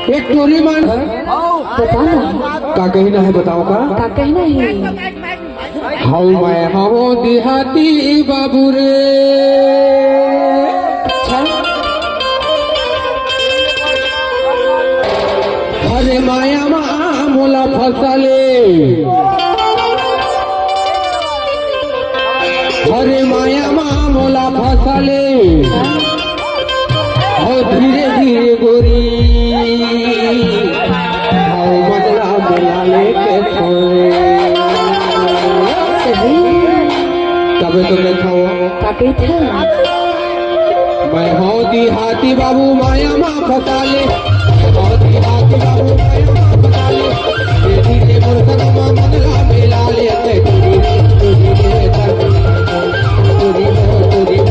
एक टोरी मान बताना का कहना है, बताओ का कहना है। हाउ मैं हवो देहाती बाबू रे, अरे माया मोला फसले, अरे माया मोला फसले, और धीरे धीरे गोरी हाउ मदला मोला लेके छोड़े। तबे तो देखो मैं हो देहाती बाबू माया माँ फसाले, हो देहाती बाबू माया माँ फसाले, धीरे मोर सगमा मदला मेला लेके टूरी टूरी टूरी टूरी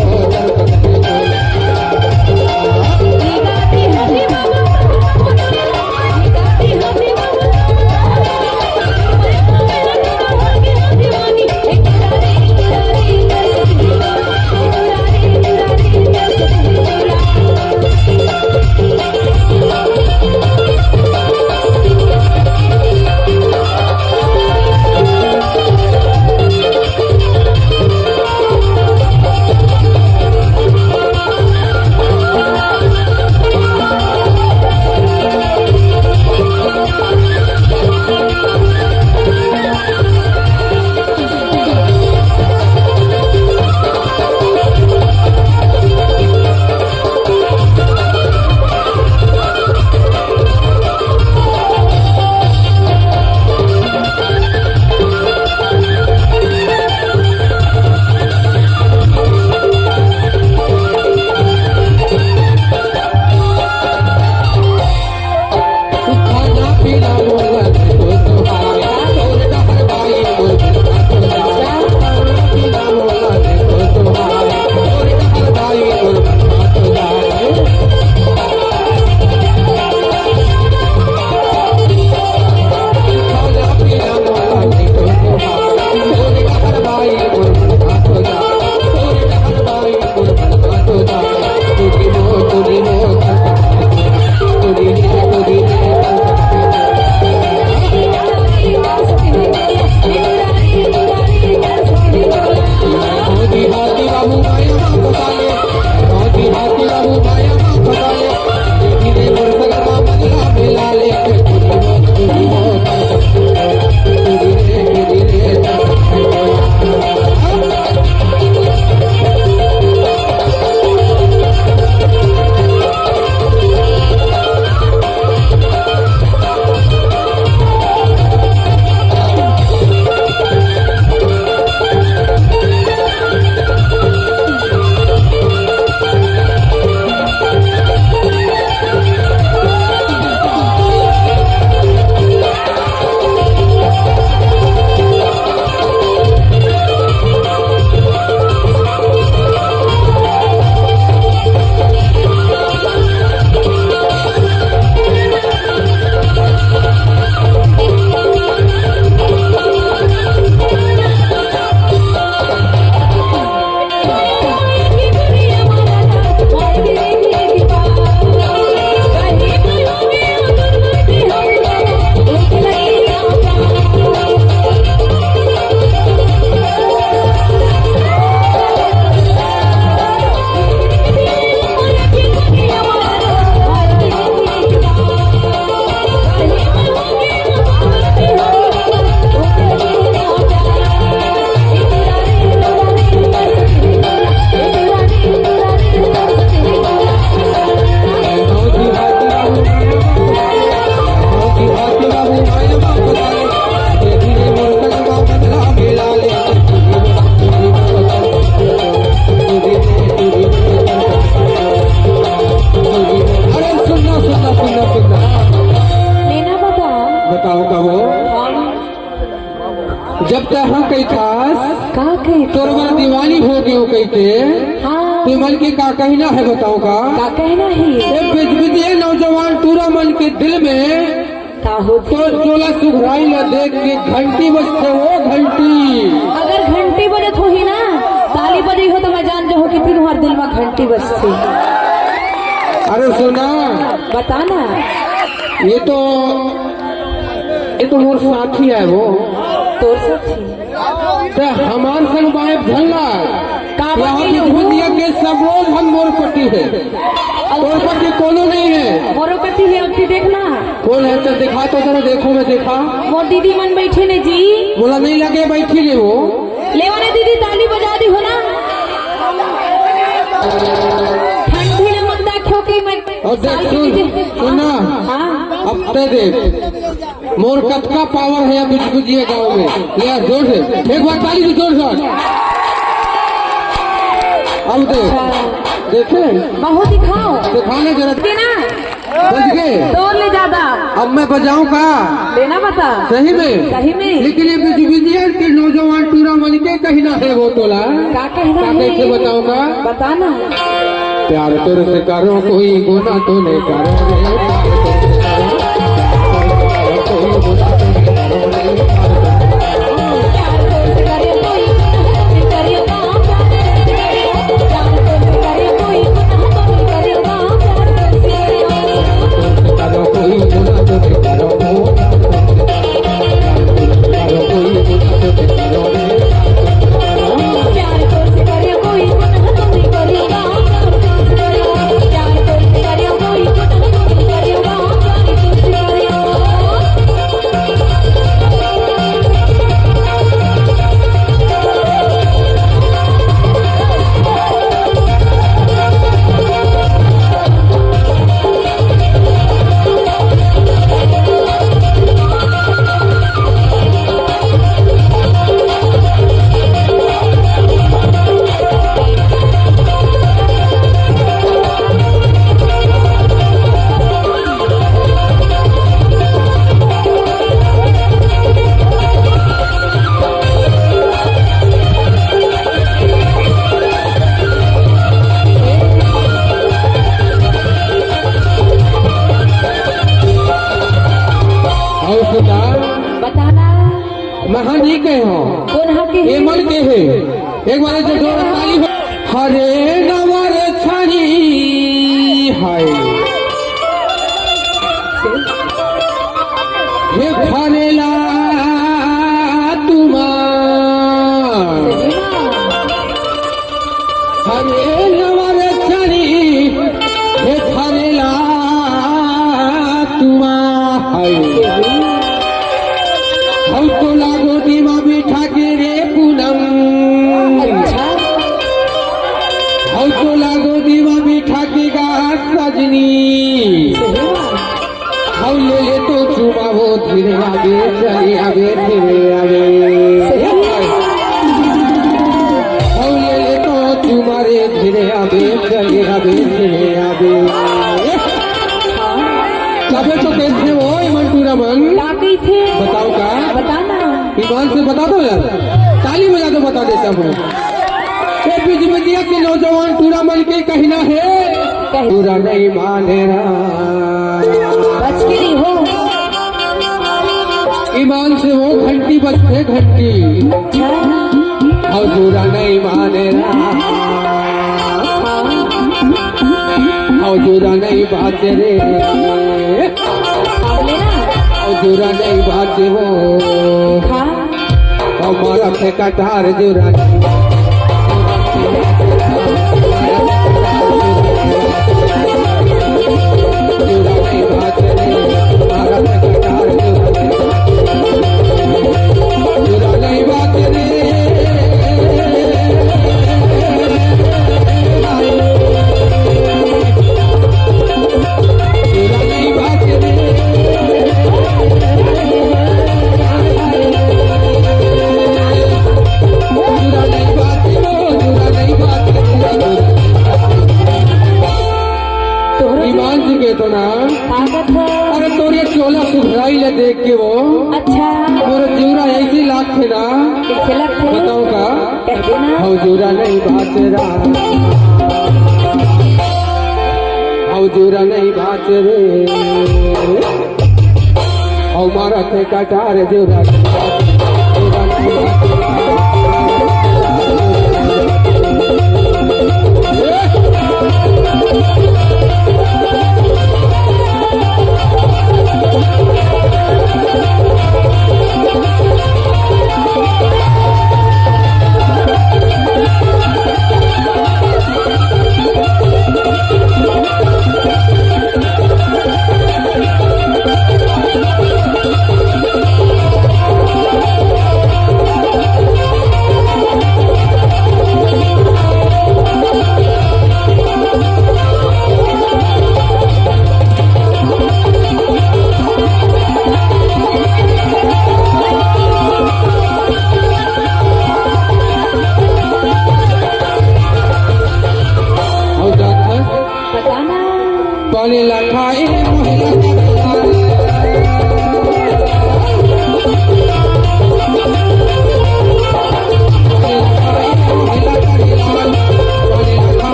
जब तक हम कही खास का कही तोरवा दिवाली हो गए हो कहते हाँ तो मन के का कहना है बताओ का कहना है बिजबिजे नौजवान पूरा मन के दिल में का हो तो चोला सुघराई न देख के घंटी बजते वो घंटी अगर घंटी बजत हो ही ना ताली बजी हो तो मैं जान जो हो कि तुम्हारे दिल में घंटी बजती। अरे सुना बताना ये तो मोर साथी है वो। तोर साथी ते हमार संग बाइक झल्ला का यहाँ बाकी की लोग? दुनिया के सब लोग हम मोर पट्टी है, तोर पट्टी कोनो नहीं है। मोरो कथी है अब देखना। कौन है तो दिखा तो जरा, देखो मैं देखा। मोर दीदी मन बैठे ने जी। बोला नहीं लगे बैठी ले वो। लेवा ने दीदी ताली बजा दी हो ना। ठंडी ने मत देखो कि मैं और देख सुना हाँ अब ते देख मोर कतका पावर है या कुछ बुझिए गाँव में। यार जोर से एक बार ताली से जोर से। अब देखे बहुत दिखाओ दिखाने जरा देना बज गए। तोड़ ले ज्यादा अब मैं बजाऊं का लेना बता। सही में लेकिन ये बिजबिजिया के नौजवान टूरा मन के कहीं ना है वो तोला का कहना है कैसे बताऊंगा। बताना। प्यार तोर से करो कोई गुना तो नहीं करो बताना। महान ही के हो कौन हके ये मन के है। एक बार जो जोर ताली हो। हरे नवर छनी हाय हे फरेला तुमार हरे नवर छनी हे फरेला तुमार हम तो लागो दीवा बिठा के रे पूनम। अच्छा हम तो लागो दीवा बिठा के गा सजनी। हम ले तो चुमा वो धीरे आगे चले आगे धीरे आगे। हम ले तो तुम्हारे धीरे आगे चले आगे धीरे आगे। तबे तो कैसे हो मंटू रमन लागी थे बताओ का बताना। ईमान से बता दो यार, ताली बजा दो बता देता हूँ। ये बिजबिजिया के नौजवान टूरा मन के कहना है पूरा नहीं माने बच के नहीं हो। ईमान से वो घंटी बजते घंटी और पूरा नहीं माने और पूरा नहीं बात रे और पूरा नहीं बात वो हमारा थे कटार जुरा तो ना अरे तोरे चोला सुधराई ले देख के वो अच्छा मोर जूरा ऐसी लाख थे ना कैसे लगते बताओ का कह देना। हौ जूरा नहीं बात रा हौ जूरा नहीं बात रे हौ मारा थे कटार जूरा बने लखाए महिला करेला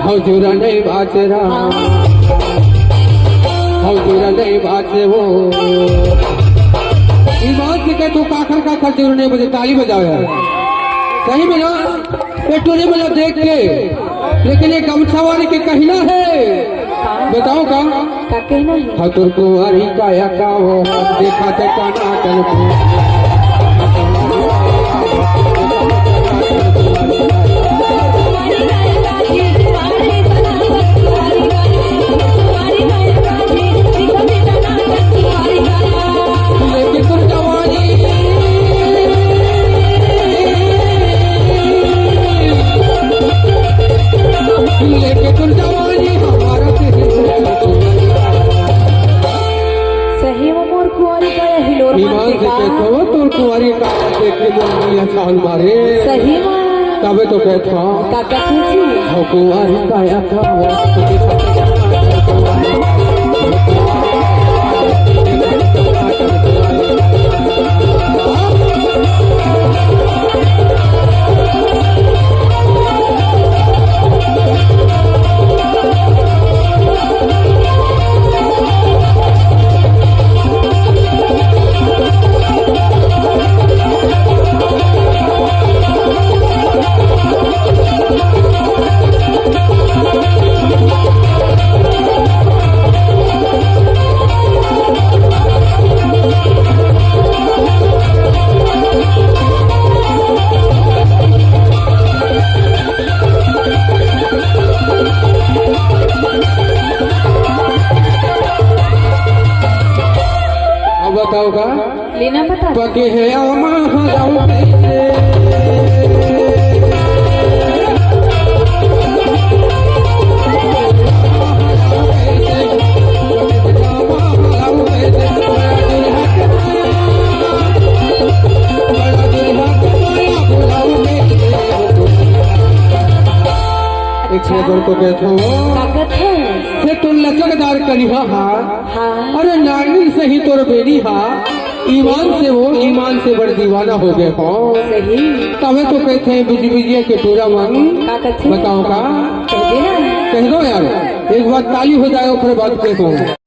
हजूरा नहीं बाचरा हजूरा नहीं बाचे वो ईमान से कह तू काखर का जरूर नहीं बजे ताली बजाओ यार सही में ना ये टूरी मतलब देख के लेकिन ये गमछा वाले के कहना है बताओ का कहना है हतुर कुंवारी काया का वो देखा ते काना कल लेके तुम जवानी हमारा सही में मोर कुंवारी का हिलोर ईमान से कहते हो तो कुंवारी का देख के बोल छाल मारे सही में तबे तो कहता का कहती थी हो कुंवारी काया का बताओ का लेना बता पके है आमा हजाओ कैसे तो कहता ताकत है से तो लचकदार करिहा हाँ अरे नानी से ही तोर बेनी हा ईमान से वो ईमान से बड़ दीवाना हो गए हो सही तबे तो कहते हैं बिजी बिजी के पूरा मन ताकत है बताओ का कह देना कह दो यार एक बार ताली हो जाए फिर बात कहता हूँ